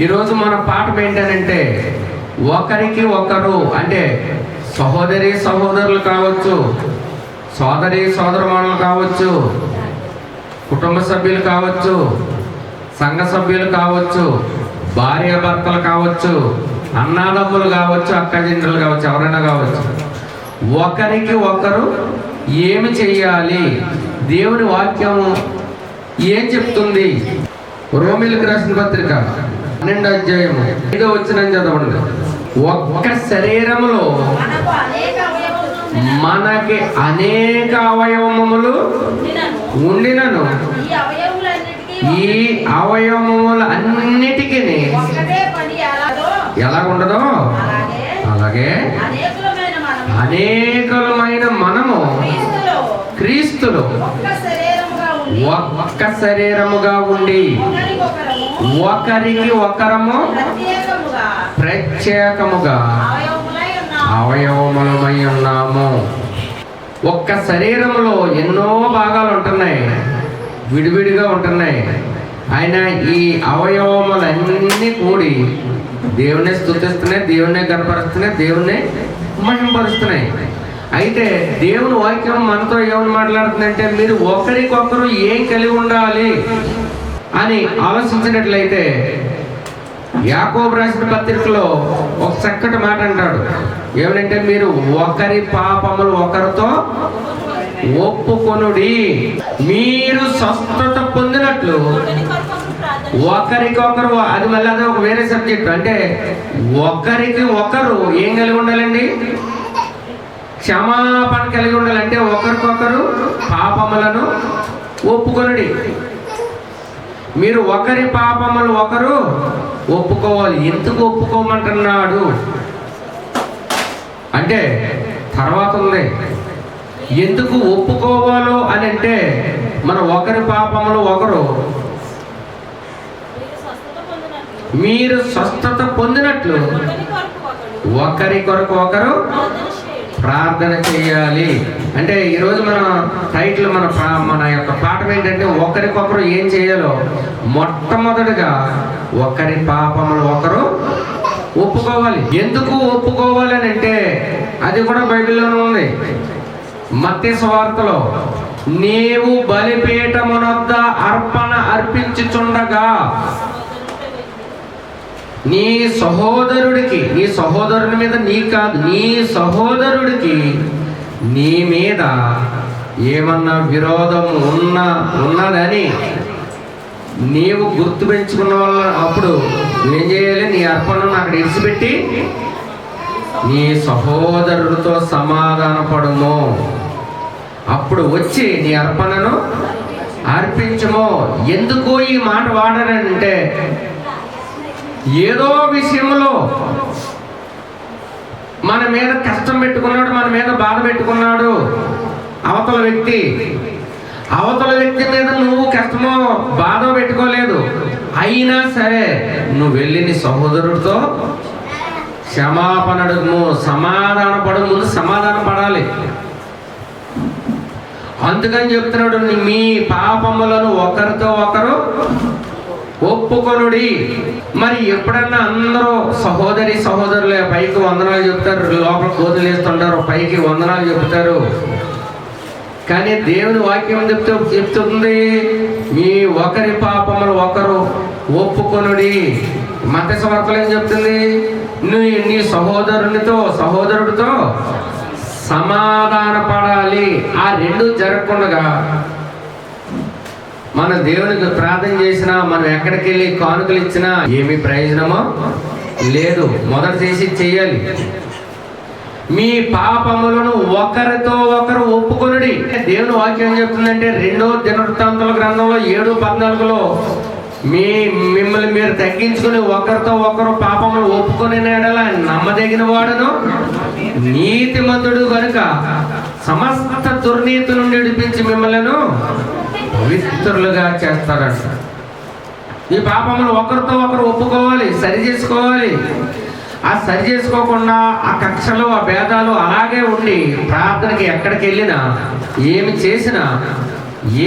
ఈరోజు మన పాఠం ఏంటంటే ఒకరికి ఒకరు అంటే సహోదరి సహోదరులు కావచ్చు, సోదరి సోదరమణులు కావచ్చు, కుటుంబ సభ్యులు కావచ్చు, సంఘ సభ్యులు కావచ్చు, భార్య భర్తలు కావచ్చు, అన్నాదమ్ములు కావచ్చు, అక్కజెండ్రులు కావచ్చు, ఎవరైనా కావచ్చు. ఒకరికి ఒకరు ఏమి చెయ్యాలి? దేవుని వాక్యము ఏం చెప్తుంది? రోమీయులకు రాసిన పత్రిక 12వ అధ్యాయము 5వ వచనం చదవండి. ఒక్క శరీరములో మనకి అనేక అవయవములు ఉండినను ఈ అవయవములన్నిటికీ ఎలా ఉండదో అలాగే అనేకమైన మనము క్రీస్తులో ఒక్క శరీరముగా ఉండి ఒకరికి ఒకరము ప్రత్యేకముగా అవయవములమై ఉన్నాము. ఒక్క శరీరములో ఎన్నో భాగాలు ఉంటున్నాయి, విడివిడిగా ఉంటున్నాయి. ఆయన ఈ అవయవములన్నీ కూడి దేవుణ్ణి స్తుతిస్తున్నాయి, దేవుణ్ణి గర్భపరుస్తున్నాయి, దేవుణ్ణి మహిమపరుస్తున్నాయి. అయితే దేవుని వాక్యం మనతో ఏమని మాట్లాడుతుందంటే, మీరు ఒకరికొకరు ఏం కలిగి ఉండాలి అని ఆలోచించినట్లయితే యాకోబు రాసిన పత్రికలో ఒక చక్కటి మాట అంటాడు. ఏమంటే, మీరు ఒకరి పాపములు ఒకరితో ఒప్పుకొనుడి, మీరు స్వస్థత పొందినట్లు ఒకరికొకరు. అది మళ్ళీ అది ఒక వేరే సబ్జెక్ట్. అంటే ఒకరికి ఒకరు ఏం కలిగి ఉండాలండి? క్షమాపణ కలిగి ఉండాలంటే ఒకరికొకరు పాపములను ఒప్పుకొనుడి. మీరు ఒకరి పాపములు ఒకరు ఒప్పుకోవాలి. ఎందుకు ఒప్పుకోమంటున్నాడు అంటే తర్వాత ఉంది. ఎందుకు ఒప్పుకోవాలో అని అంటే, మన ఒకరి పాపములు ఒకరు మీరు స్వస్థత పొందినట్లు ఒకరి కొరకు ఒకరు ప్రార్థన చేయాలి. అంటే ఈరోజు మన టైటిల్, మన యొక్క పాఠం ఏంటంటే, ఒకరికొకరు ఏం చేయాలో మొట్టమొదటిగా ఒకరి పాపములు ఒకరు ఒప్పుకోవాలి. ఎందుకు ఒప్పుకోవాలి అని అంటే, అది కూడా బైబిల్లోనే ఉంది. మత్తయి సువార్తలో, నీవు బలిపీఠమునొద్ద అర్పణ అర్పించుచుండగా నీ సహోదరుడికి, నీ సహోదరుని మీద నీ కాదు, నీ సహోదరుడికి నీ మీద ఏమన్నా విరోధం ఉన్నదని నీవు గుర్తు పెంచుకున్న వల్ల అప్పుడు ఏం చేయాలి? నీ అర్పణను అక్కడ ఇడిచిపెట్టి నీ సహోదరుడితో సమాధానపడుము. అప్పుడు వచ్చి నీ అర్పణను అర్పించుము. ఎందుకు ఈ మాట వాడానంటే, ఏదో విషయంలో మన మీద కష్టం పెట్టుకున్నాడు, మన మీద బాధ పెట్టుకున్నాడు అవతల వ్యక్తి. అవతల వ్యక్తి మీద నువ్వు కష్టమో బాధ పెట్టుకోలేదు. అయినా సరే నువ్వు వెళ్ళి నీ సహోదరుడితో క్షమాపణ అడుగుము, సమాధాన పడు. ముందు సమాధాన పడాలి. అందుకని చెప్తున్నాడు, మీ పాపములను ఒకరితో ఒకరు ఒప్పుకొనుడి. మరి ఎప్పుడన్నా అందరూ సహోదరి సహోదరులే పైకి వందనాలు చెప్తారు, లోపల కోతులు వేస్తుంటారు, పైకి వందనాలు చెప్తారు. కానీ దేవుని వాక్యం చెప్తుంది, మీ ఒకరి పాపములు ఒకరు ఒప్పుకొనుడి. మత్తయి సువార్తలో ఏం చెప్తుంది? నీ సహోదరుడితో సమాధాన పడాలి. ఆ రెండు జరగకుండా మన దేవునికి ప్రార్థన చేసినా, మనం ఎక్కడికి వెళ్ళి కానుకలు ఇచ్చినా ఏమి ప్రయోజనమో లేదు. మొదట చేసి చెయ్యాలి. మీ పాపములను ఒకరితో ఒకరు ఒప్పుకొనుడి. దేవుని వాక్యం చెప్తుందంటే, 2వ దినవృత్తాంతాల గ్రంథంలో 7:14లో మిమ్మల్ని మీరు తగ్గించుకుని ఒకరితో ఒకరు పాపములు ఒప్పుకొని ఎడల నమ్మదగిన వాడును నీతిమంతుడు కనుక సమస్త దుర్నీతి నుండి విడిపించి మిమ్మల్ని పవిత్రులుగా చేస్తాడంట. ఈ పాపములు ఒకరితో ఒకరు ఒప్పుకోవాలి, సరి చేసుకోవాలి. ఆ సరి చేసుకోకుండా ఆ కక్షలు, ఆ భేదాలు అలాగే ఉండి ప్రార్థనకి ఎక్కడికి వెళ్ళినా, ఏమి చేసినా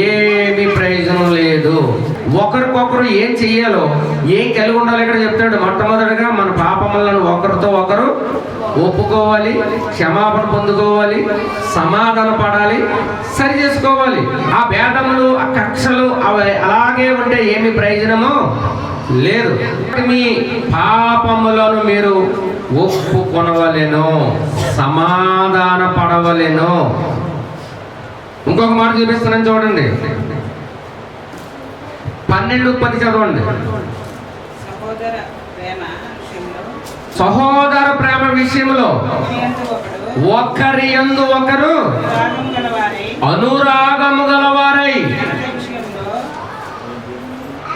ఏమి ప్రయోజనం లేదు. ఒకరికొకరు ఏం చెయ్యాలో, ఏం కలిగి ఉండాలి ఇక్కడ చెప్తాడు. మొట్టమొదటిగా మన పాపములను ఒకరితో ఒకరు ఒప్పుకోవాలి, క్షమాపణ పొందుకోవాలి, సమాధాన పడాలి, సరి చేసుకోవాలి. ఆ భేదములు, ఆ కక్షలు అవి అలాగే ఉంటే ఏమి ప్రయోజనమో లేదు. మీ పాపములను మీరు ఒప్పుకొనవలెను, సమాధాన పడవలెను. ఇంకొక మాట చూపిస్తున్నాను చూడండి, 12:10 చదవండి. సహోదర ప్రేమ విషయంలో ఒకరి యందు ఒకరు అనురాగము గలవారై.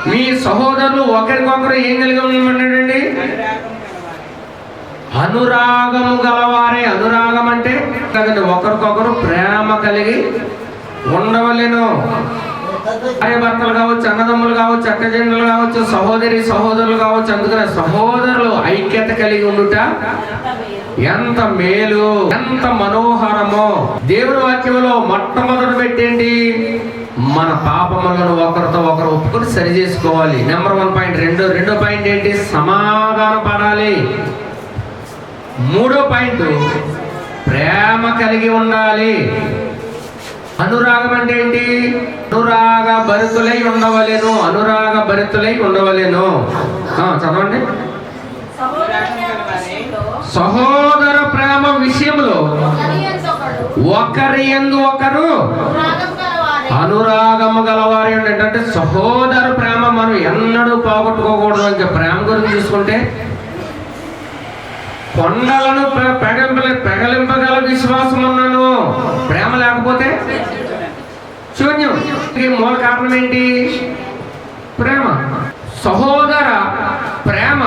మీ సహోదరులు ఒకరికొకరు ఏం కలిగి ఉండమంటాడండి? అనురాగము గలవారే. అనురాగం అంటే కదండి, ఒకరికొకరు ప్రేమ కలిగి ఉండవలెను. భార్య భర్తలు కావచ్చు, అన్నదమ్ములు కావచ్చు, అక్కజనులు కావచ్చు, సహోదరి సహోదరులు కావచ్చు. అందుకనే సహోదరులు ఐక్యత కలిగి ఉండుట ఎంత మేలు, ఎంత మనోహరమో. దేవుని వాక్యంలో మొట్టమొదటి పెట్టేంటి? మన పాపములను ఒకరితో ఒకరు ఒప్పుకొని సరి చేసుకోవాలి. Number 1 point. రెండో పాయింట్ ఏంటి? సమాధాన పడాలి. 3వ పాయింట్ ప్రేమ కలిగి ఉండాలి. అనురాగం అంటే ఏంటి? అనురాగ భరితులై ఉండవలెను. అనురాగ భరితులై ఉండవలెను. చదవండి. సహోదర ప్రేమ విషయంలో ఒకరి యందు ఒకరు అనురాగము గలవారి. అంటే సహోదర ప్రేమ మనం ఎన్నడూ పోగొట్టుకోకూడదు. ఇంకా ప్రేమ గురించి చూసుకుంటే, కొండలను పెగలింపగల విశ్వాసం ఉన్నాను, ప్రేమ లేకపోతే శూన్యం. మూల కారణం ఏంటి? ప్రేమ. సహోదర ప్రేమ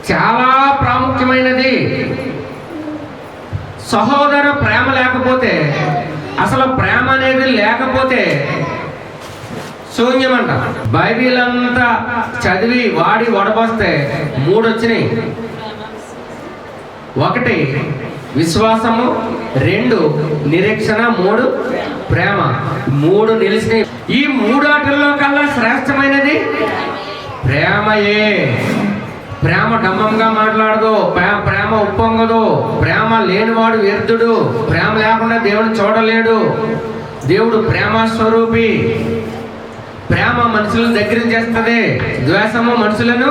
చాలా ప్రాముఖ్యమైనది. సహోదర ప్రేమ లేకపోతే, అసలు ప్రేమ అనేది లేకపోతే శూన్యమంట. బైబిల్ అంతా చదివి వాడి వడబోస్తే 3 వచ్చినాయి. 1 విశ్వాసము, 2 నిరీక్షణ, 3 ప్రేమ. 3 నిలిచినాయి. ఈ 3 ఆటల్లో కల్లా శ్రేష్టమైనది ప్రేమయే. ప్రేమ డమ్మంగా మాట్లాడదు, ప్రేమ ఉప్పొంగదు. ప్రేమ లేనివాడు వ్యర్థుడు. ప్రేమ లేకుండా దేవుని చూడలేడు. దేవుడు ప్రేమ స్వరూపి. ప్రేమ మనుషులను దగ్గర చేస్తుంది, ద్వేషము మనుషులను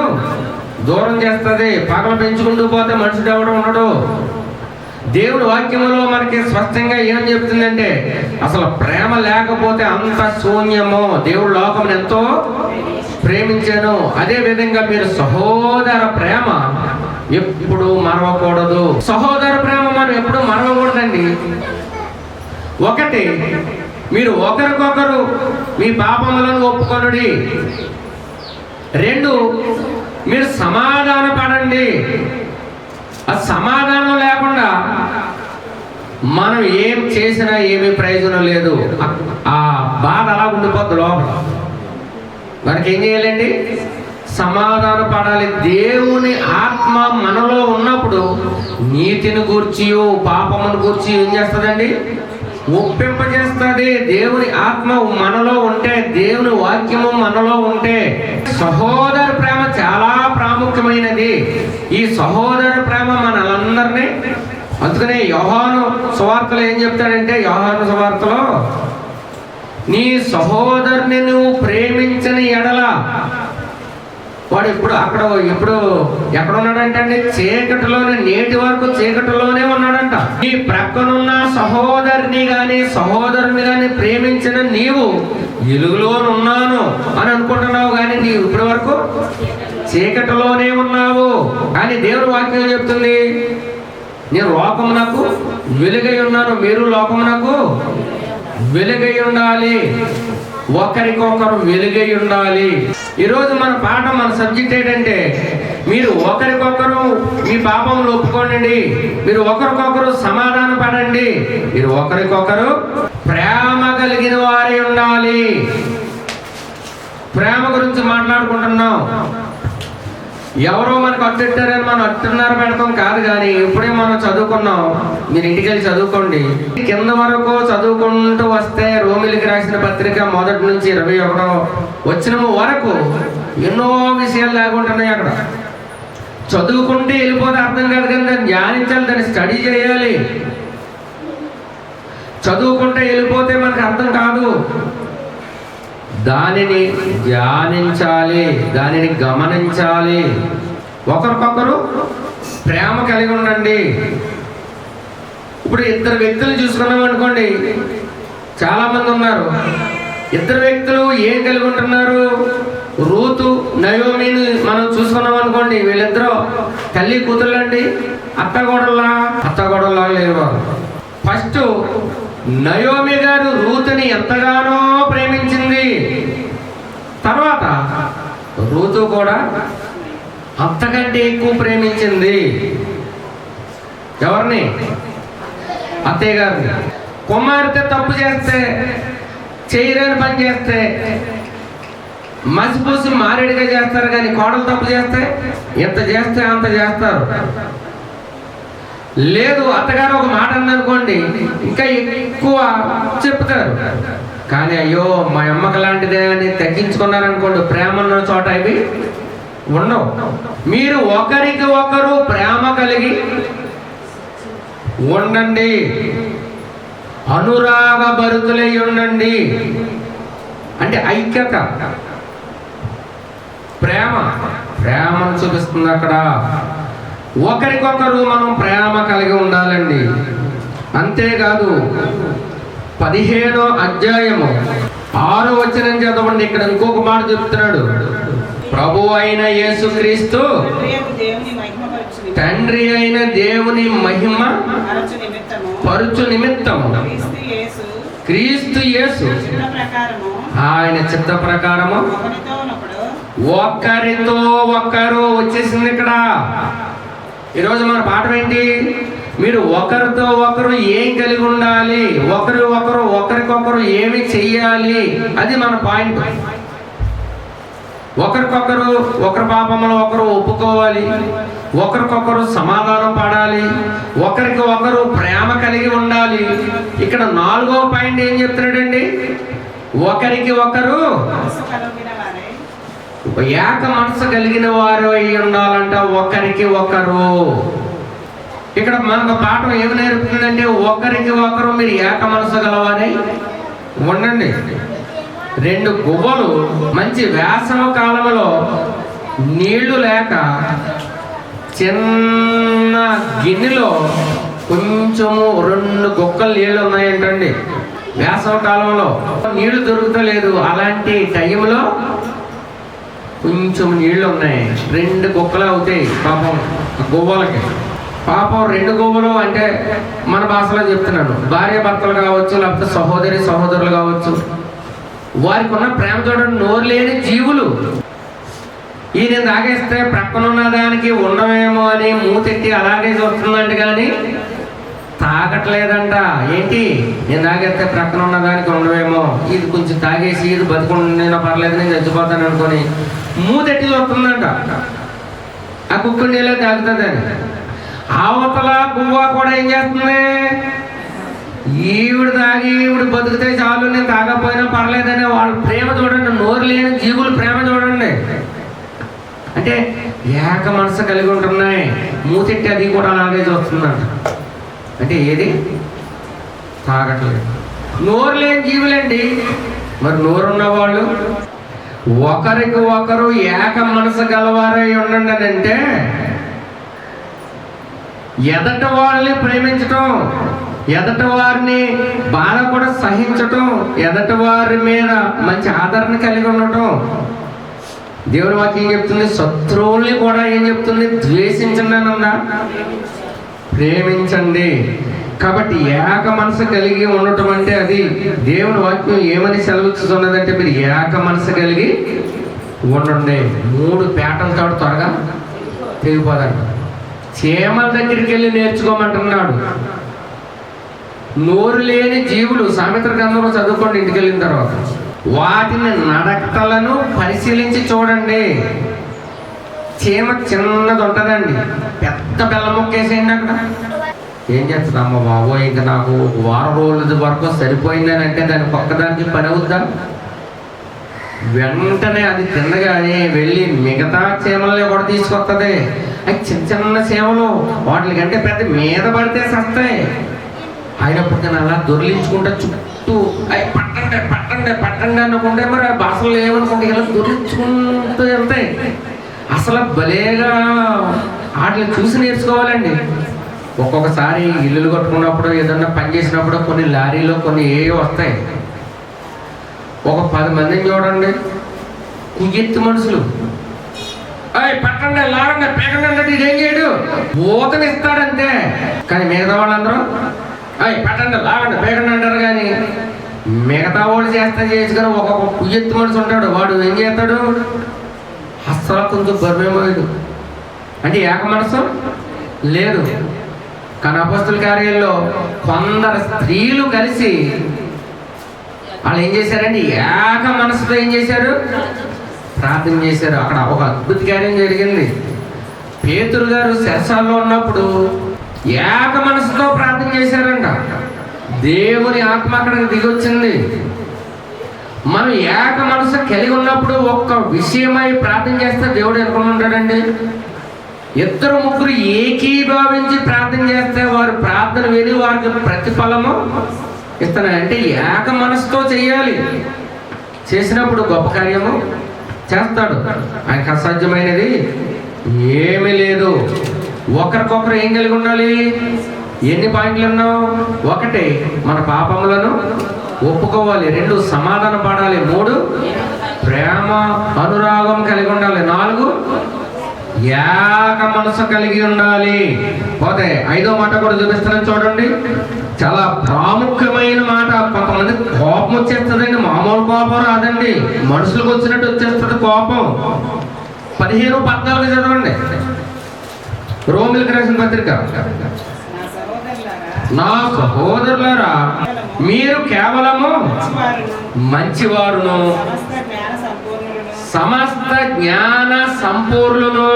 దూరం చేస్తుంది. పగలు పెంచుకుంటూ పోతే మనుషుడు ఎవడు ఉండడు. దేవుడి వాక్యంలో మనకి స్పష్టంగా ఏం చెప్తుందంటే, అసలు ప్రేమ లేకపోతే అంత శూన్యము. దేవుడు లోకం ఎంతో ప్రేమించాను. అదే విధంగా మీరు సహోదర ప్రేమ ఎప్పుడు మరవకూడదు. సహోదర ప్రేమ మనం ఎప్పుడు మరవకూడదండి. 1 మీరు ఒకరికొకరు మీ పాపములను ఒప్పుకొనుడి. 2 మీరు సమాధాన పడండి. ఆ సమాధానం లేకుండా మనం ఏం చేసినా ఏమీ ప్రయోజనం లేదు. ఆ బాధ అలా ఉండిపోద్ది లోపల. మనకి ఏం చేయాలండి? సమాధాన పడాలి. దేవుని ఆత్మ మనలో ఉన్నప్పుడు నీతిని గూర్చి, పాపమును గూర్చి ఏం చేస్తుందండి? ఒప్పింపజేస్తుంది. దేవుని ఆత్మ మనలో ఉంటే, దేవుని వాక్యము మనలో ఉంటే. సహోదర ప్రేమ చాలా ప్రాముఖ్యమైనది. ఈ సహోదర ప్రేమ మనలందరినీ, అందుకనే యోహాను సువార్తలో ఏం చెప్తాడంటే, యోహాను సువార్తలో నీ సహోదరుని నువ్వు ప్రేమించిన ఎడల, వాడు ఎప్పుడు ఎక్కడ ఉన్నాడంటే అండి, చీకటిలోనే, నేటి వరకు చీకటిలోనే ఉన్నాడంట. నీ ప్రక్కనున్న సహోదరుని గాని సహోదరుని గాని ప్రేమించిన నీవు వెలుగులోనున్నాను అని అనుకుంటున్నావు, కానీ నీవు ఇప్పటి వరకు చీకటిలోనే ఉన్నావు. కానీ దేవుని వాక్యం చెప్తుంది, నేను లోకమునకు వెలుగై ఉన్నాను, మీరు లోకమునకు వెలుగై ఉండాలి. ఒకరికొకరు వెలుగై ఉండాలి. ఈరోజు మన పాఠం, మన సబ్జెక్ట్ ఏంటంటే, మీరు ఒకరికొకరు మీ పాపములు ఒప్పుకోండి, మీరు ఒకరికొకరు సమాధాన పడండి, మీరు ఒకరికొకరు ప్రేమ కలిగిన వారే ఉండాలి. ప్రేమ గురించి మాట్లాడుకుంటున్నాం. ఎవరో మనకు అట్టెట్టారని మనం అట్టున్నర పెడతాం కాదు, కానీ ఇప్పుడే మనం చదువుకున్నాం. మీరు ఇంటికి వెళ్ళి చదువుకోండి. కింద వరకు చదువుకుంటూ వస్తే రోమిలికి రాసిన పత్రిక 1 నుంచి 21 వచనము వరకు ఎన్నో విషయాలు లేకుంటున్నాయి. అక్కడ చదువుకుంటే వెళ్ళిపోతే అర్థం కాదు, కానీ దాన్ని ధ్యానించాలి, దాన్ని స్టడీ చేయాలి. చదువుకుంటే వెళ్ళిపోతే మనకు అర్థం కాదు. దానిని ధ్యానించాలి, దానిని గమనించాలి. ఒకరికొకరు ప్రేమ కలిగి ఉండండి. ఇప్పుడు 2 వ్యక్తులు చూసుకున్నాం అనుకోండి, చాలామంది ఉన్నారు. 2 వ్యక్తులు ఏం కలిగి ఉంటున్నారు? రూతు నయోమిని మనం చూసుకున్నాం అనుకోండి, వీళ్ళిద్దరూ తల్లి కూతుళ్ళండి. అత్తగోడల్లా లేరు వారు. ఫస్ట్ నయోమి గారు రూతుని ఎంతగానో ప్రేమించింది. తర్వాత రూతు కూడా అంతకంటే ఎక్కువ ప్రేమించింది. ఎవరిని? అత్తయ్య గారిని. కుమార్తె తప్పు చేస్తే, చేయలేని పని చేస్తే మసిపూసి మారేడుగా చేస్తారు, కానీ కోడలు తప్పు చేస్తే ఎంత చేస్తే అంత చేస్తారు. లేదు, అత్తగారు ఒక మాట అందనుకోండి, ఇంకా ఎక్కువ చెప్తారు. కానీ అయ్యో మా అమ్మక లాంటిదే అని తగ్గించుకున్నారనుకోండి, ప్రేమ ఉన్న చోట ఇవి ఉండవు. మీరు ఒకరికి ఒకరు ప్రేమ కలిగి ఉండండి, అనురాగ భరితులై ఉండండి. అంటే ఐక్యత, ప్రేమను చూపిస్తుంది అక్కడ. ఒకరికొకరు మనం ప్రేమ కలిగి ఉండాలండి. అంతేకాదు 15వ అధ్యాయము 6వ వచనం చదవండి. ఇక్కడ ఇంకొక మాట చెప్తున్నాడు. ప్రభువు అయిన యేసుక్రీస్తు తండ్రి అయిన దేవుని మహిమ పరుచు నిమిత్తము క్రీస్తు యేసు ఆయన చిత్త ప్రకారము ఒకరితో ఒకరు వచ్చేసింది. ఇక్కడ ఈరోజు మన పాఠం ఏంటి? మీరు ఒకరితో ఒకరు ఏం కలిగి ఉండాలి, ఒకరికొకరు ఏమి చెయ్యాలి, అది మన పాయింట్. ఒకరికొకరు ఒకరి పాపములు ఒకరు ఒప్పుకోవాలి, ఒకరికొకరు సమాధానం పడాలి, ఒకరికి ఒకరు ప్రేమ కలిగి ఉండాలి. ఇక్కడ 4వ పాయింట్ ఏం చెప్తున్నాడండి? ఒకరికి ఒకరు ఏక మనసు కలిగిన వారు అయి ఉండాలంట. ఒకరికి ఒకరు ఇక్కడ మనకు పాఠం ఏమి నేర్పుతుందంటే, ఒకరికి ఒకరు మీరు ఏక మనసు గలవారై ఉండండి. 2 గువ్వలు మంచి వేసవి కాలంలో నీళ్లు లేక చిన్న గిన్నెలో కొంచెము 2 గుక్కలు నీళ్ళు ఉన్నాయంటండి. వేసవి కాలంలో నీళ్లు దొరుకుతలేదు. అలాంటి టైంలో కొంచెం నీళ్ళు ఉన్నాయి, 2 గుక్కలు అవుతాయి పాపం గువ్వలకి. పాపం 2 గువ్వలు అంటే మన భాషలో చెప్తున్నాను, భార్య భర్తలు కావచ్చు, లేకపోతే సహోదరులు కావచ్చు. వారికి ఉన్న ప్రేమ చూడండి, నోరు లేని జీవులు. ఈయన తాగేస్తే ప్రక్కనున్న దానికి ఉండవేమో అని మూతెట్టి అలాగే చూస్తుందంట, కానీ తాగట్లేదంట. ఏంటి? నేను తాగేస్తే ప్రక్కన ఉన్న దానికి ఉండవేమో, ఇది కొంచెం తాగేసి ఇది బతుకుండేనా పర్లేదు, నేను చచ్చిపోతాను అనుకొని మూతెట్టి చూస్తుందంట. ఆ కుక్కడి నీళ్ళే తాగుతుందని. అవతల గువ్వ కూడా ఏం చేస్తుంది? ఈవిడ తాగి ఈవిడ బతికితే చాలు, నేను తాగకపోయినా పర్లేదని వాళ్ళ ప్రేమ చూడండి. నోరు లేని జీవులు ప్రేమ చూడండి. అంటే ఏక మనసు కలిగి ఉంటున్నాయి. మూతెట్టి అది కూడా అలాగే చూస్తుందంట. అంటే ఏది? తాగట్లేదు. నోరు లేని జీవులండి. మరి నోరున్న వాళ్ళు ఒకరికి ఒకరు ఏక మనసు గలవారై ఉండండి అని అంటే, ఎదటి వాళ్ళని ప్రేమించటం, ఎదటి వారిని బాధ కూడా సహించటం, ఎదటి వారి మీద మంచి ఆదరణ కలిగి ఉండటం. దేవుని వాక్యం చెప్తుంది, శత్రువుల్ని కూడా ఏం చెప్తుంది? ద్వేషించండి అని ఉందా? ప్రేమించండి. కాబట్టి ఏక మనసు కలిగి ఉండటం అంటే అది దేవుని వాక్యం ఏమని సెలవిస్తున్నదంటే, మీరు ఏక మనసు కలిగి ఉండండి. 3 పేటలతో త్వరగా తెగిపోదండి. చీమల దగ్గరికి వెళ్ళి నేర్చుకోమంటున్నాడు. నోరు లేని జీవులు, సామెతల గ్రంథంలో చదువుకోండి ఇంటికి వెళ్ళిన తర్వాత. వాటిని నడకలను పరిశీలించి చూడండి. చీమ చిన్నది ఉంటుందండి, పెద్ద బెల్లం ముక్కేసేయండి అక్కడ. ఏం చేస్తుందమ్మ బాబోయ్, ఇంకా నాకు వారం రోజుల వరకు సరిపోయిందని అంటే దానికి ఒక్కదానికి పని అవుద్దా? వెంటనే అది తినగానే వెళ్ళి మిగతా చీమల్ని కూడా తీసుకొస్తుంది. అవి చిన్న చిన్న చీమలు, వాటికంటే పెద్ద మీద పడితే సస్తాయి. అయినప్పటికీ అలా దొరిలించుకుంటా చుట్టూ అవి పట్టండి పట్టండి పట్టండి అనుకుంటే మరి అసలు ఏమనుకుంటే ఇలా దొరిలించుకుంటూ వెళ్తాయి. అసలు భలేగా వాటిని చూసి నేర్చుకోవాలండి. ఒక్కొక్కసారి ఇల్లులు కట్టుకున్నప్పుడు ఏదన్నా పని చేసినప్పుడు కొన్ని లారీలో కొన్ని ఏవో వస్తాయి. ఒక 10 మందిని చూడండి, కుయ్యెత్తు మనుషులు, అవి పట్టండి లాగండి పేకండి అంటే ఇదేం చేయడు, ఊతనిస్తాడంతే. కానీ మిగతా వాళ్ళందరూ అవి పట్టండి లాగండి పేకండి అంటారు. కానీ మిగతా వాళ్ళు చేసుకొని ఒక్కొక్క కుయ్యెత్తు మనిషి ఉంటాడు, వాడు ఏం చేస్తాడు, అస్సలు కొంచెం బర్మేమోడు. అంటే ఏక మనసు లేదు. కానీ అపొస్తలుల కార్యాల్లో కొందరు స్త్రీలు కలిసి వాళ్ళు ఏం చేశారండి, ఏక మనసుతో ఏం చేశారు, ప్రార్థన చేశారు. అక్కడ ఒక అద్భుత కార్యం జరిగింది. పేతురు గారు చెరసాల్లో ఉన్నప్పుడు ఏక మనసుతో ప్రార్థన చేశారంట. దేవుని ఆత్మ అక్కడికి దిగొచ్చింది. మనం ఏక మనసు కలిగి ఉన్నప్పుడు ఒక్క విషయమై ప్రార్థన చేస్తే దేవుడు ఎక్కడ ఉంటాడండి? 2-3 ఏకీభావించి ప్రార్థన చేస్తే వారు ప్రార్థన విని వారికి ప్రతిఫలము ఇస్తున్నాయి. అంటే ఏక మనసుతో చేయాలి. చేసినప్పుడు గొప్ప కార్యము చేస్తాడు. ఆయనకు అసాధ్యమైనది ఏమీ లేదు. ఒకరికొకరు ఏం కలిగి ఉండాలి? ఎన్ని పాయింట్లు ఉన్నావు? 1, మన పాపములను ఒప్పుకోవాలి. 2, సమాధానం పడాలి. 3, ప్రేమ అనురాగం కలిగి ఉండాలి. 4, ఏక మనసు కలిగి ఉండాలి. పోతే 5వ మాట కూడా చూపిస్తున్నాను చూడండి. చాలా ప్రాముఖ్యమైన మాట. కొంతమంది కోపం వచ్చేస్తుందండి, మామూలు కోపం రాదండి, మనుషులకు వచ్చినట్టు వచ్చేస్తుంది కోపం. 15-14 చదవండి, రోమిలకు రాసిన పత్రిక. నా సహోదరులారా, మీరు కేవలము మంచివారును సమస్త జ్ఞాన సంపూర్ణులను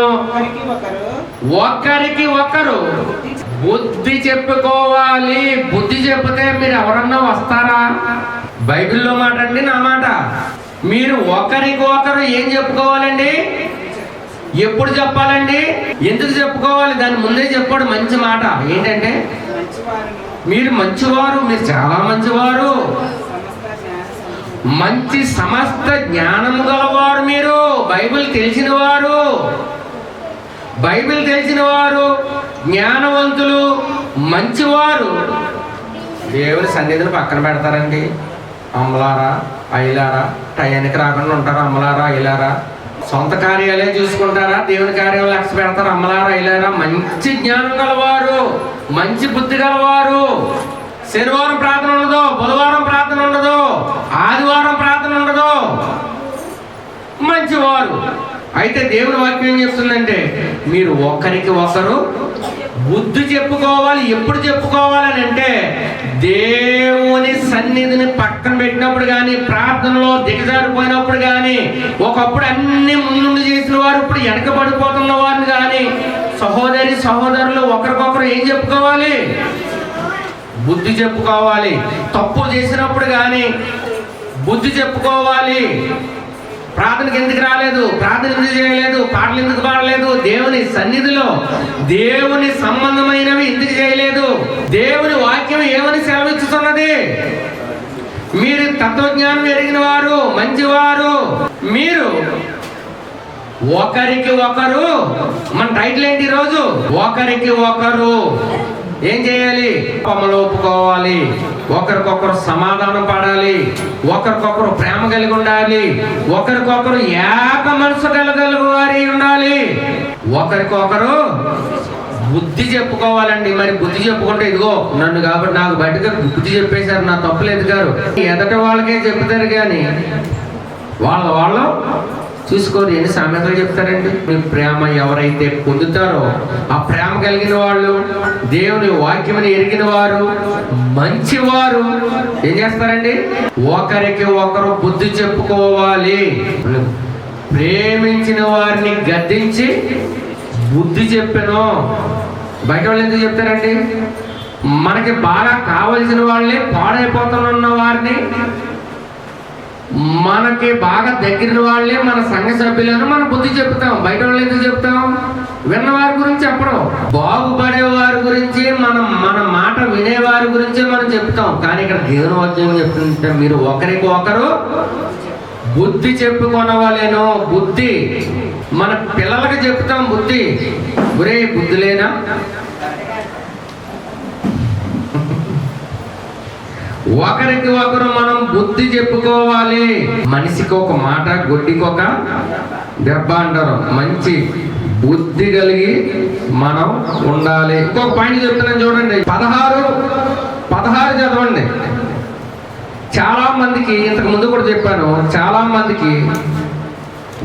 ఒకరికి ఒకరు బుద్ధి చెప్పుకోవాలి. బుద్ధి చెప్తే మీరు ఎవరన్నా వస్తారా? బైబిల్లో మాట అండి, నా మాట. మీరు ఒకరికి ఒకరు ఏం చెప్పుకోవాలండి? ఎప్పుడు చెప్పాలండి? ఎందుకు చెప్పుకోవాలి? దాని ముందే చెప్పాడు మంచి మాట. ఏంటంటే మీరు మంచివారు, మీరు చాలా మంచివారు, మంచి సమస్త జ్ఞానము గలవారు, మీరు బైబిల్ తెలిసిన వారు, బైబిల్ తెలిసిన వారు, జ్ఞానవంతులు, మంచివారు. దేవుని సన్నిధిని పక్కన పెడతారండి. అమ్మలారా అయ్యలారా, టయానికి రాకుండా ఉంటారా? అమ్మలారా అయ్యలారా, సొంత కార్యాలే చూసుకుంటారా? దేవుని కార్యాలు లక్ష్య పెడతారు. అమ్మలారా అయ్యలారా, మంచి జ్ఞానం గలవారు, మంచి బుద్ధి గలవారు. శనివారం ప్రార్థన ఉండదు, బుధవారం ప్రార్థన ఉండదు, ఆదివారం ప్రార్థన ఉండదు, మంచివారు. అయితే దేవుని వాక్యం ఏం చెప్తుందంటే మీరు ఒకరికి ఒకరు బుద్ధి చెప్పుకోవాలి. ఎప్పుడు చెప్పుకోవాలని అంటే దేవుని సన్నిధిని పక్కన పెట్టినప్పుడు కానీ, ప్రార్థనలో దిగజారిపోయినప్పుడు కానీ, ఒకప్పుడు అన్ని ముందు చేసిన వారు ఇప్పుడు వెనకబడిపోతున్న వారిని కానీ, సహోదరులు ఒకరికొకరు ఏం చెప్పుకోవాలి? బుద్ధి చెప్పుకోవాలి. తప్పు చేసినప్పుడు కానీ బుద్ధి చెప్పుకోవాలి. ప్రార్థనకి ఎందుకు రాలేదు, ప్రార్థన ఎందుకు చేయలేదు, పాటలు ఎందుకు పాడలేదు, దేవుని సన్నిధిలో దేవుని సంబంధమైనవి ఎందుకు చేయలేదు, దేవుని వాక్యం ఏమని సెలవిస్తున్నది? మీరు తత్వజ్ఞానం ఎరిగిన వారు, మంచివారు, మీరు ఒకరికి ఒకరు. మన టైటిల్ ఏంటి ఈరోజు? ఒకరికి ఒకరు ఏం చేయాలి? పాపములు ఒప్పుకోవాలి, ఒకరికొకరు సమాధానం పడాలి, ఒకరికొకరు ప్రేమ కలిగి ఉండాలి, ఒకరికొకరు ఏక మనసు కలగలిగి వారి ఉండాలి, ఒకరికొకరు బుద్ధి చెప్పుకోవాలండి. మరి బుద్ధి చెప్పుకుంటే ఇదిగో నన్ను కాబట్టి నాకు బయటగా బుద్ధి చెప్పేశారు, నా తప్పులేదు గారు ఎదట వాళ్ళకే చెప్తారు. కానీ వాళ్ళు చూసుకోరు. ఎన్ని సామెతలు చెప్తారండి? మీ ప్రేమ ఎవరైతే పొందుతారో ఆ ప్రేమ కలిగిన వాళ్ళు, దేవుని వాక్యముని ఎరిగిన వారు, మంచివారు ఏం చేస్తారండి? ఒకరికి ఒకరు బుద్ధి చెప్పుకోవాలి. ప్రేమించిన వారిని గద్దించి బుద్ధి చెప్పెను. బయట వాళ్ళు ఎందుకు చెప్తారండి? మనకి బాగా కావలసిన వాళ్ళని, పాడైపోతున్న వారిని, మనకి బాగా దగ్గర వాళ్ళే, మన సంఘ సభ్యులను మనం బుద్ధి చెప్తాం. బయట వాళ్ళు ఎందుకు చెప్తాం? విన్నవారి గురించి చెప్పడం. బాగుపడే వారి గురించి, మన మాట వినేవారి గురించి మనం చెప్తాం. కానీ ఇక్కడ దేవుని వాక్యం చెప్తుంటే మీరు ఒకరికి ఒకరు బుద్ధి చెప్పుకొనవలెను. బుద్ధి మన పిల్లలకి చెప్తాం బుద్ధి. ఒరే బుద్ధి లేనా? ఒకరికి ఒకరు మనం బుద్ధి చెప్పుకోవాలి. మనిషికి ఒక మాట, గొడ్డికి ఒక దెబ్బ అంటారు. మంచి బుద్ధి కలిగి మనం ఉండాలి. ఇంకొక పాయింట్ చెప్తున్నాను చూడండి. 16 చదవండి. చాలా మందికి, ఇంతకు ముందు కూడా చెప్పాను, చాలా మందికి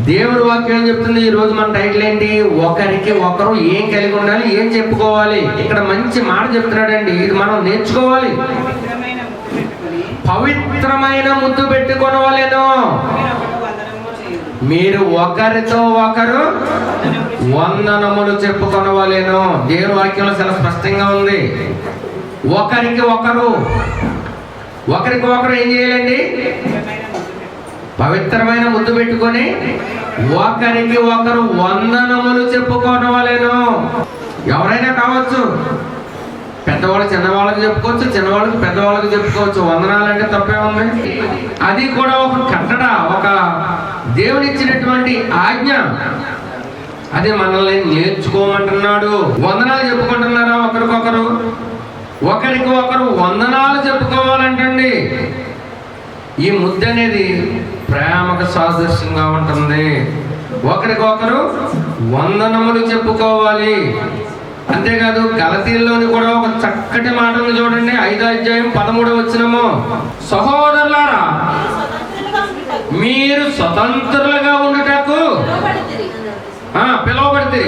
దేవుని వాక్యం ఏం చెప్తుంది? ఈ రోజు మన టైటిల్ ఏంటి? ఒకరికి ఒకరు ఏం కలిగి ఉండాలి, ఏం చెప్పుకోవాలి. ఇక్కడ మంచి మాట చెప్తున్నాడండి. ఇది మనం నేర్చుకోవాలి. పవిత్రమైన ముద్దు పెట్టుకొనవలెను. మీరు ఒకరితో ఒకరు వందనములు చెప్పుకొనవలెను. దేవుని వాక్యంలో చాలా స్పష్టంగా ఉంది. ఒకరికి ఒకరు ఏం చేయాలండి? పవిత్రమైన ముద్దు పెట్టుకొని ఒకరికి ఒకరు వందనములు చెప్పుకొనవలెను. ఎవరైనా కావచ్చు. పెద్దవాళ్ళు చిన్నవాళ్ళకి చెప్పుకోవచ్చు, చిన్నవాళ్ళకి పెద్దవాళ్ళకి చెప్పుకోవచ్చు. వందనాలంటే తప్పే ఉంది. అది కూడా ఒక కట్టడ, ఒక దేవునిచ్చినటువంటి ఆజ్ఞ. అది మనల్ని నేర్చుకోమంటున్నాడు. వందనాలు చెప్పుకుంటున్నారా? ఒకరికి ఒకరు వందనాలు చెప్పుకోవాలంటండి. ఈ ముద్ద అనేది ప్రేమకు సాదృశ్యంగా ఉంటుంది. ఒకరికొకరు వందనములు చెప్పుకోవాలి. అంతేకాదు గలతీయుల్లోని కూడా ఒక చక్కటి మాట ఉంది చూడండి. 5వ అధ్యాయం 13వ వచనము. సహోదరులారా, మీరు స్వతంత్రులుగా ఉండుటకు పిలువబడితే,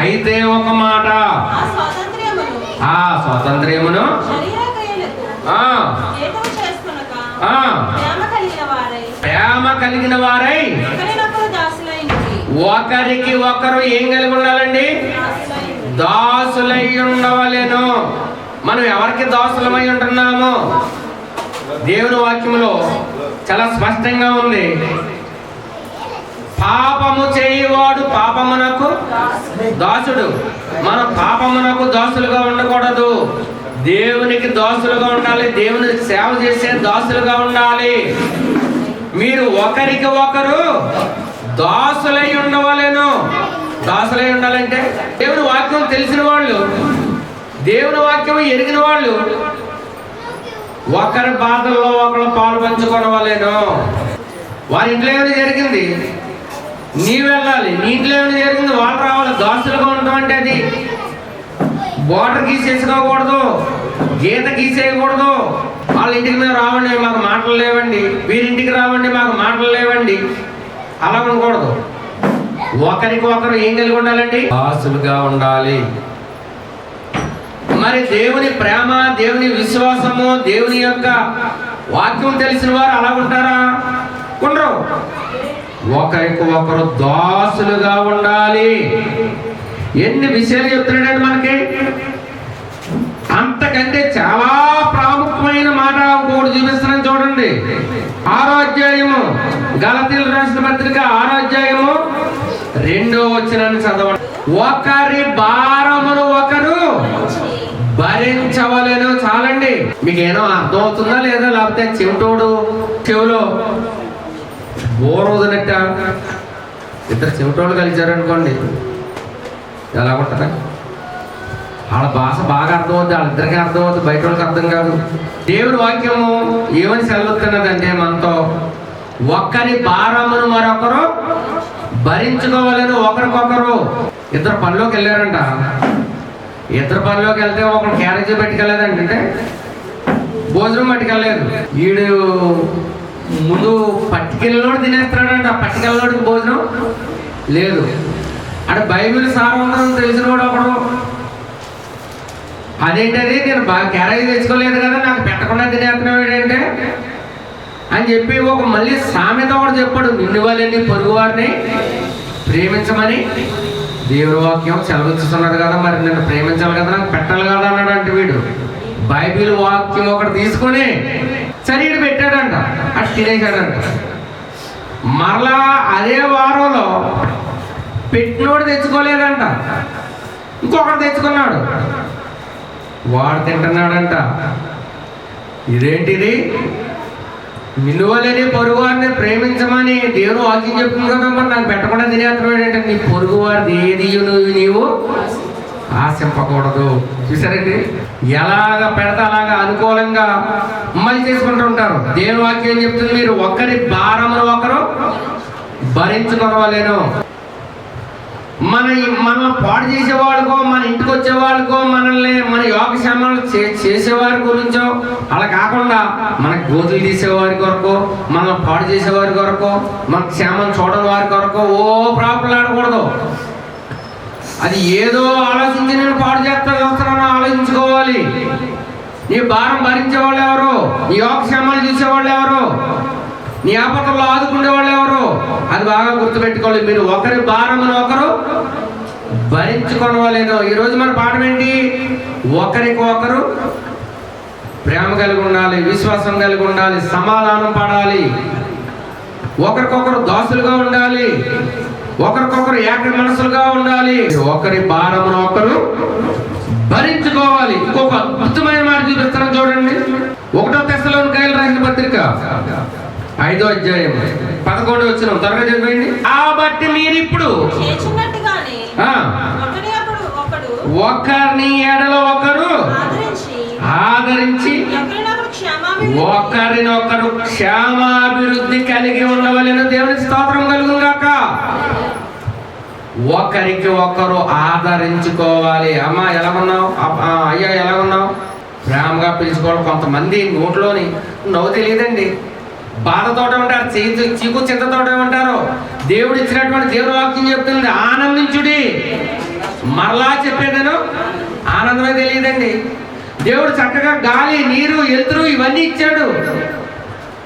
అయితే ఒక మాట, ఆ స్వాతంత్ర్యమును ప్రేమ కలిగిన వారై ఒకరికి ఒకరు ఏం కలిగి ఉండాలండి? దాసులై ఉండవలెను. మనం ఎవరికి దాసులమై ఉంటున్నాము? దేవుని వాక్యములో చాలా స్పష్టంగా ఉంది. పాపము చేయవాడు పాపమునకు దాసుడు. మనం పాపమునకు దాసులుగా ఉండకూడదు. దేవునికి దాసులుగా ఉండాలి. దేవుని సేవ చేసే దాసులుగా ఉండాలి. మీరు ఒకరికి ఒకరు దాసులై ఉండవలెను. దాసులై ఉండాలంటే దేవుని వాక్యం తెలిసిన వాళ్ళు, దేవుని వాక్యం ఎరిగిన వాళ్ళు ఒకరి బాధల్లో ఒకరు పాలు పంచుకొనవలెను. వారి ఇంట్లో ఏమైనా జరిగింది, నీవు వెళ్ళాలి. నీ ఇంట్లో ఏమైనా జరిగింది, వాళ్ళు రావాలి. దాసులుగా ఉండడం అంటే అది బోర్డర్ గీసేసుకోకూడదు, గీత గీసేయకూడదు. వాళ్ళ ఇంటికి మేము రావండి, మాకు మాటలు లేవండి. వీరింటికి రావండి, మాకు మాటలు లేవండి. అలా ఉండకూడదు. ఒకరికి ఒకరు ఏం కలిగి ఉండాలండి? దాసులుగా ఉండాలి. మరి దేవుని ప్రేమ, దేవుని విశ్వాసము, దేవుని యొక్క వాక్యం తెలిసిన వారు అలా ఉంటారా? ఉండరు. ఒకరికి ఒకరు దాసులుగా ఉండాలి. ఎన్ని విషయాలు చెప్తున్నాడండి మనకి. అంతకంటే చాలా ప్రాముఖ్యమైన మాట ఒకటి చూపిస్తున్నాను చూడండి. 6వ అధ్యాయము, గలతీయులకు రాసిన పత్రిక 6వ అధ్యాయము 2వ వచనాన్ని చదవండి. ఒకరి భారమును ఒకరు భరించవలెను. చాలండి. మీకు ఏమో అర్థం అవుతుందా లేదా? లేకపోతే చెవిటోడు చెవిలో బోరోదనట్ట ఇద్దరు చెవిటోళ్ళు కలిచారనుకోండి, ఎలా ఉంటుందా? వాళ్ళ భాష బాగా అర్థమవుతుంది, వాళ్ళిద్దరికీ అర్థమవుతుంది, బయట వాళ్ళకి అర్థం కాదు. దేవుని వాక్యము ఏమని సెలవుతున్నదంటే మనతో, ఒక్కరి భారమును మరొకరు భరించుకోవాలని. ఒకరికొకరు. ఇద్దరు పనిలోకి వెళ్ళారంట. ఇద్దరు పనిలోకి వెళ్తే ఒకరు క్యారేజీ పట్టుకెళ్ళలేదండి, అంటే భోజనం పట్టుకెళ్ళలేదు. వీడు ముందు పట్టుకెళ్ళినోడు తినేస్తున్నాడంట, పట్టుకెళ్ళినోడికి భోజనం లేదు. అంటే బైబిల్ సారవంతం తెలిసిన వాడు ఒకడు, అదేంటది నేను బాగా క్యారేజీ తెచ్చుకోలేదు కదా, నాకు పెట్టకుండా తినేస్తున్నావు ఏంటంటే అని చెప్పి ఒక మళ్ళీ సామెత కూడా చెప్పాడు, నిన్ను వాళ్ళని పొరుగు వారిని ప్రేమించమని దేవుని వాక్యం సెలవిస్తున్నది కదా, మరి నిన్ను ప్రేమించాలి కదా, నాకు పెట్టాలి కదా అన్నాడు. అంటే వీడు బైబిల్ వాక్యం ఒకటి తీసుకొని శరీరం పెట్టాడంట, అటు తినేశాడంట. మరలా అదే వారంలో పెట్టినోడు తెచ్చుకోలేదంట, ఇంకొకటి తెచ్చుకున్నాడు, వాడు తింటున్నాడంట. ఇదేంటిది, నిన్నువలేని పొరుగువారిని ప్రేమించమని దేవుడు వాక్యం చెప్తుంది కదా, మరి నాకు పెట్టకుండా తినేస్తున్నాడు ఏంటంటే, నీ పొరుగువారిది ఏది నీవు ఆశింపకూడదు. చూసారండి, ఎలాగ పెడతా అలాగా అనుకూలంగా అమలు చేసుకుంటూ ఉంటారు. దేవుని వాక్యం ఏం చెప్తుంది, మీరు ఒకరి భారమును ఒకరు భరించుకోవాలేను. మనల్ని పాడు చేసేవాళ్ళకో, మన ఇంటికి వచ్చే వాళ్ళకో, మనల్ని మన యోగక్షేమాలు చేసేవారి గురించో అలా కాకుండా మన గోతులు తీసేవారి కొరకు, మనల్ని పాడు చేసేవారి కొరకు, మన క్షేమం చూడని వారి కొరకు ప్రాబ్లం ఆడకూడదు. అది ఏదో ఆలోచించి నేను పాడు చేస్తానో ఆలోచించుకోవాలి. నీ భారం భరించే వాళ్ళు ఎవరు, నీ యోగక్షేమాలు చూసేవాళ్ళు ఎవరు, నీ ఆపదల్లో ఆదుకునే వాళ్ళు ఎవరు, అది బాగా గుర్తుపెట్టుకోవాలి. మీరు ఒకరి భారమును ఒకరు భరించుకోవాలేను. ఈరోజు మన పాఠం ఏంటి, ఒకరికి ఒకరు ప్రేమ కలిగి ఉండాలి, విశ్వాసం కలిగి ఉండాలి, సమాధానం పడాలి, ఒకరికొకరు దాసులుగా ఉండాలి, ఒకరికొకరు ఏక మనసులుగా ఉండాలి, ఒకరి భారమును ఒకరు భరించుకోవాలి. ఇంకొక అద్భుతమైన మాట చూపిస్తాను చూడండి. 1 తెస్సలోనికైయులు రాసిన పత్రిక 5వ అధ్యాయం 11వ వచనం, త్వరగా చదివేయండి. కాబట్టి మీరు ఇప్పుడు ఒకరిని ఎడల ఒకరు ఆదరించి ఒకరినొకరు క్షేమాభివృద్ధి కలిగి ఉండవలెను. దేవునికి స్తోత్రం కలుగును గాక. ఒకరికి ఒకరు ఆదరించుకోవాలి. అమ్మ ఎలా ఉన్నావు, అయ్యా ఎలా ఉన్నావు, ప్రేమగా పిలుచుకోవడం. కొంతమంది నోట్లోని నవ్వు తెలియదండి, బాధతోటే ఉంటారు, చీకు చింతతోటే ఉంటారు. దేవుడు ఇచ్చినటువంటి దేవుని వాక్యం చెప్తుంది, ఆనందించుడి. మరలా చెప్పేదను ఆనందమే తెలియదండి. దేవుడు చక్కగా గాలి, నీరు, ఎలుతురు ఇవన్నీ ఇచ్చాడు,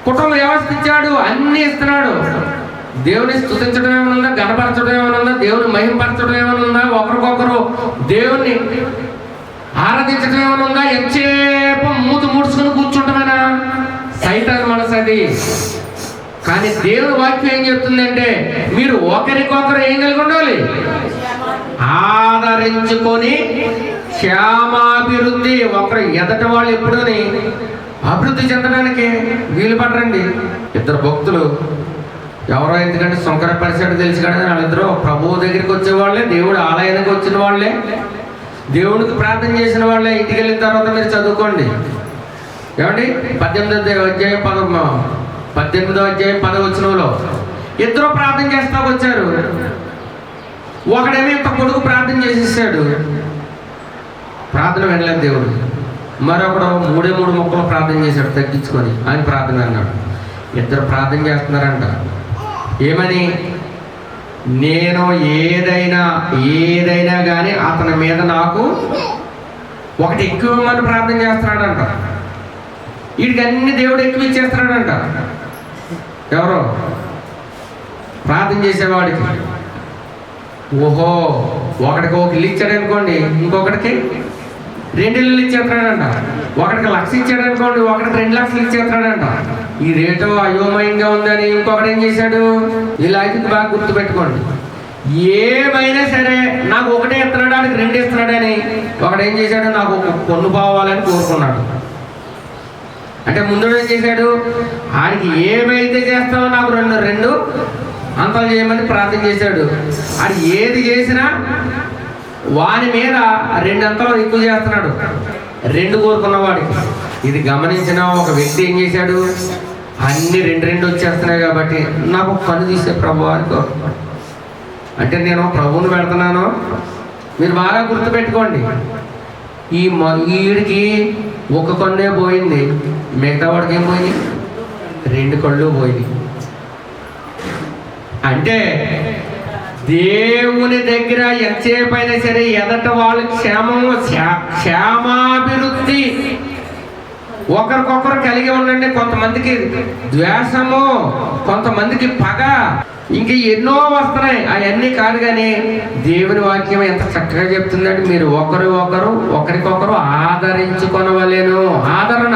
కుటుంబ వ్యవస్థ ఇచ్చాడు, అన్నీ ఇస్తున్నాడు. దేవుని స్తుతించడం ఏమైనా ఉందా, గణపరచడం ఏమైనా ఉందా, దేవుని మహిమపరచడం ఏమైనా ఉందా, ఒకరికొకరు దేవుణ్ణి ఆరాధించడం ఏమైనా ఉందా, ఎంతసేపు మూతు ముడుచుకుని కూర్చుంటామేనా? సైతాన్ మనసు అది. కానీ దేవుని వాక్యం ఏం చెప్తుందంటే, మీరు ఒకరికొకరు ఏం కలిగి ఉండాలి, ఆదరించుకొని క్షేమాభివృద్ధి. ఒకరు ఎదటి వాళ్ళు ఎప్పుడూని అభివృద్ధి చెందడానికి వీలు పడరండి. 2 భక్తులు ఎవరో, ఎందుకంటే శంకర పరిసర తెలిసి కానీ వాళ్ళిద్దరూ ప్రభువు దగ్గరికి వచ్చేవాళ్ళే, దేవుడు ఆలయానికి వచ్చిన వాళ్ళే, దేవుడికి ప్రార్థన చేసిన వాళ్ళే. ఇంటికి వెళ్ళిన తర్వాత మీరు చదువుకోండి ఏమండి, 18వ అధ్యాయం 10వ వచనంలో ఇద్దరు ప్రార్థన చేస్తా వచ్చారు. ఒకడేమో ఇంత కొడుకు ప్రార్థన చేసేసాడు, ప్రార్థన వినలేదు దేవుడు. మరొకడు 3 ముక్కలు ప్రార్థన చేశాడు తగ్గించుకొని, ఆయన ప్రార్థన అన్నాడు. ఇద్దరు ప్రార్థన చేస్తున్నారంట. ఏమని, నేను ఏదైనా కానీ అతని మీద నాకు ఒకటి ఎక్కువ ఇవ్వమని ప్రార్థన చేస్తున్నాడంట. వీడికి అన్ని దేవుడు ఎక్కువ ఇచ్చేస్తున్నాడంట. ఎవరో ప్రార్థన చేసేవాడికి. ఓహో, ఒకడికి 1 ఇల్లు ఇచ్చాడు అనుకోండి, ఇంకొకటికి 2 ఇల్లు ఇచ్చేస్తున్నాడంట. ఒకటికి 1,00,000 ఇచ్చాడు అనుకోండి, ఒకటికి 2 లక్షలు ఇచ్చేస్తున్నాడంట. ఈ రేటు అయోమయంగా ఉందని ఇంకొకటి ఏం చేశాడు, ఇలా అయితే బాగా గుర్తుపెట్టుకోండి. ఏమైనా సరే నాకు ఒకటే ఇస్తున్నాడు, ఆడికి 2 ఇస్తున్నాడని ఒకడు ఏం చేశాడు, నాకు ఒక పొన్ను పోవాలని కోరుకున్నాడు. అంటే ముందు ఏం చేశాడు, ఆడికి ఏమైతే చేస్తావో నాకు 2 అంతలు చేయమని ప్రార్థన చేశాడు. అది ఏది చేసినా వాని మీద 2 అంతలు ఎక్కువ చేస్తున్నాడు, 2 కోరుకున్నవాడికి. ఇది గమనించిన ఒక వ్యక్తి ఏం చేశాడు, అన్ని 2 వచ్చేస్తున్నాయి కాబట్టి నాకు కన్ను తీసే ప్రభు అని కోరుకున్నాడు. అంటే నేను ప్రభువుని పెడుతున్నాను. మీరు బాగా గుర్తుపెట్టుకోండి, వీడికి 1 కన్నే పోయింది, మిగతా వాడికి ఏం పోయింది, 2 కళ్ళు పోయింది. అంటే దేవుని దగ్గర ఎంతసేపు అయినా సరే ఎదట వాళ్ళు క్షేమాభివృద్ధి ఒకరికొకరు కలిగి ఉండండి. కొంతమందికి ద్వేషము, కొంతమందికి పగ, ఇంక ఎన్నో వస్తున్నాయి. అవన్నీ కాదు, కానీ దేవుని వాక్యం ఎంత చక్కగా చెప్తుందంటే మీరు ఒకరికొకరు ఆదరించుకొనవలెను. ఆదరణ.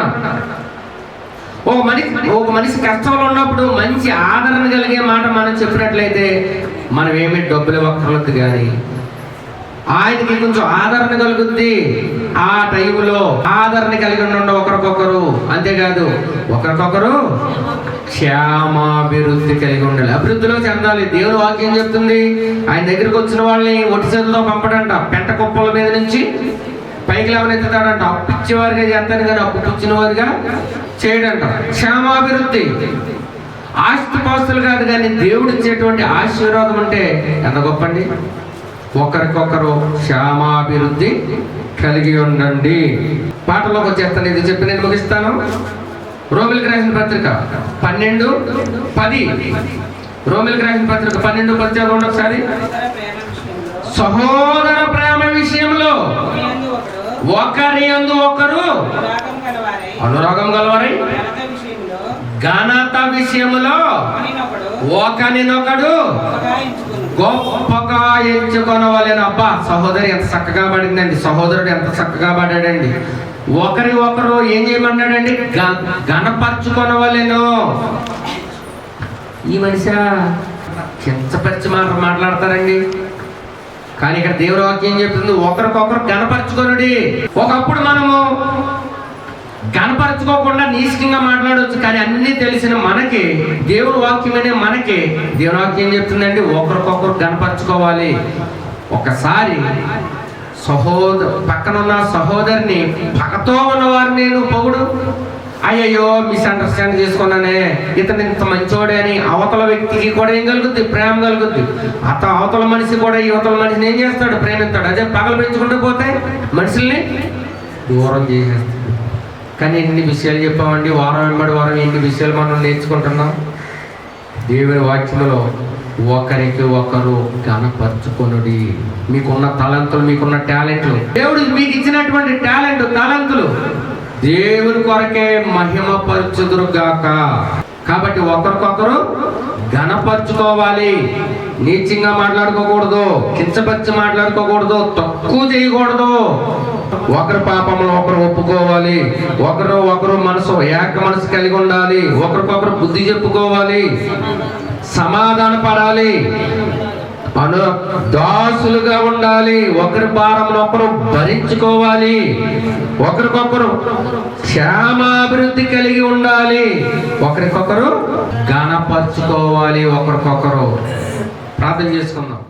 ఒక మనిషి కష్టంలో ఉన్నప్పుడు మంచి ఆదరణ కలిగే మాట మనం చెప్పినట్లయితే మనం ఏమి డబ్బులు ఇవ్వక్కర్లేదు, కానీ ఆయనకి కొంచెం ఆదరణ కలుగుద్ది. ఆ టైంలో ఆదరణ కలిగి ఉండండి ఒకరికొకరు. అంతేకాదు ఒకరికొకరు క్షేమాభివృద్ధి కలిగి ఉండాలి, అభివృద్ధిలో చెందాలి. దేవుని వాక్యం చెప్తుంది ఆయన దగ్గరికి వచ్చిన వాళ్ళని ఒట్టి చేతులతో పంపడంట, పెంట కుప్పల మీద నుంచి పైకి లేవనెత్తుతాడంట. అప్పు ఇచ్చేవారిగా చేస్తాను కానీ అప్పు పుచ్చిన వారిగా చేయడంట. క్షేమాభివృద్ధి. ఆస్తిపాస్తులు కాదు, కానీ దేవుడు ఇచ్చేటువంటి ఆశీర్వాదం అంటే ఎంత గొప్పండి. ఒకరికొకరు క్షేమాభివృద్ధి కలిగి ఉండండి. పాటలోకి వచ్చేస్తాను, ఇది చెప్పి నేను ముగిస్తాను. రోమిలికి రాసిన పత్రిక 12:10. రోమిలికి రాసిన పత్రిక 12:10 చదవండి ఒకసారి. సహోదర ప్రేమ విషయంలో ఒకరి యందు ఒకరు అనురాగం గలవారై ఘనత విషయములో ఒకరినొకడు గొప్పగా ఎంచుకొనవలెను. అబ్బా, సహోదరి ఎంత చక్కగా పడిందండి, సహోదరుడు ఎంత చక్కగా పడ్డాడండి. ఒకరు ఏం చేయమన్నాడండి? ఘనపరచుకొనవలెను. ఈ మనిషి కించపరిచి మాట్లాడతారండి, కానీ ఇక్కడ దేవుని వాక్యం చెప్తుంది ఒకరికొకరు ఘనపరచుకొనుడి. ఒకప్పుడు మనము ఘనపరచుకోకుండా నీచంగా మాట్లాడవచ్చు, కానీ అన్నీ తెలిసిన మనకి దేవుని వాక్యమనే మనకి దేవుని వాక్యం చెప్తుందండి ఒకరికొకరు ఘనపరచుకోవాలి. ఒకసారి పక్కనున్న సహోదరిని పక్కతో ఉన్నవారిని నువ్వు పొగుడు, అయ్యయ్యో మిస్అండర్స్టాండ్ చేసుకున్నానే, ఇతను ఇంత మంచోడే అని అవతల వ్యక్తికి కూడా ఏం కలుగుద్ది? ప్రేమ కలుగుద్ది. అవతల మనిషి కూడా యువతల మనిషిని ఏం చేస్తాడు? ప్రేమిస్తాడు. అదే పగలు పెంచుకుంటూ పోతే మనుషుల్ని దూరం చేసేస్తాడు. కానీ ఎన్ని విషయాలు చెప్పామండి, వారం వెంబడి వారం ఎన్ని విషయాలు మనం నేర్చుకుంటున్నాం. దేవుని వాక్యంలో ఒకరికి ఒకరు ఘనపరచుకొనుడి. మీకున్న తలంతులు, మీకున్న టాలెంట్లు, దేవుడు మీకు ఇచ్చినటువంటి తలంతులు దేవుని కొరకే మహిమపరచుదురుగాక. కాబట్టి ఒకరికొకరు ఘనపరచుకోవాలి. నీచంగా మాట్లాడుకోకూడదు, కించపరిచి మాట్లాడుకోకూడదు, తక్కువ చేయకూడదు. ఒకరి పాపంలో ఒకరు ఒప్పుకోవాలి. ఒకరు ఏక మనసు కలిగి ఉండాలి. ఒకరికొకరు బుద్ధి చెప్పుకోవాలి, సమాధాన పడాలి, దాసులుగా ఉండాలి. ఒకరి భారంలో ఒకరు భరించుకోవాలి. ఒకరికొకరు క్షేమాభివృద్ధి కలిగి ఉండాలి. ఒకరికొకరు ఘనపరచుకోవాలి. ఒకరికొకరు ప్రార్థన చేసుకుందాం.